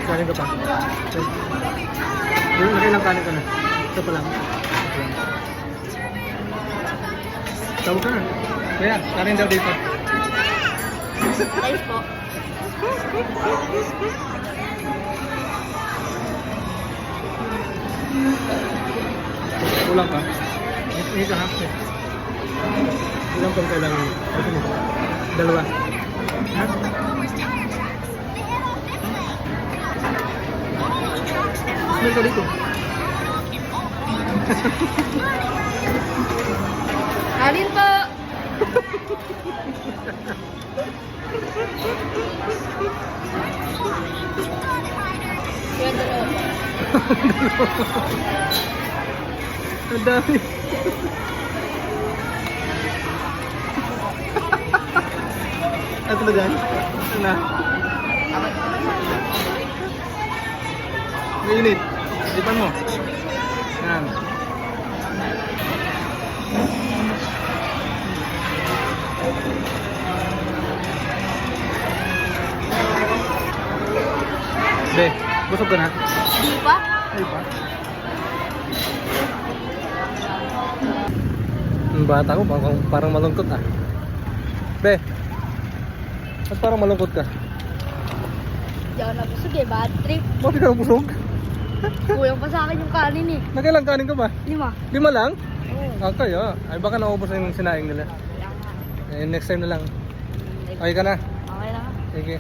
Kanin ka pa. Nakailang kanin ka na. Ito pa lang. Tawag ka na. Kaya, kanin daw dito. Nice po. Kulang ka. Hindi ka half eh. Ilang pang kailangan mo? Ito mo. Dalawa. Ha? Smell ka dito. Kanin po. Pwede po. Ang dami. Ito na dyan? Ito na. Mainit. Sipan mo. Yan. Be, busog ka na? Di pa? Ay pa. Ang bata ko, parang malungkot ah. Be, ba't parang malungkot ka? Di ako nabusog eh. Bad trip. Bakit ka busog? Kulang pa sa akin yung kanin eh. Nagailang kanin ka ba? 5. 5 lang? Oo. Okay, oh. Ay baka naubos na yung sinaing nila. Eh, next time na lang. Okay ka na? Okay lang. Sige.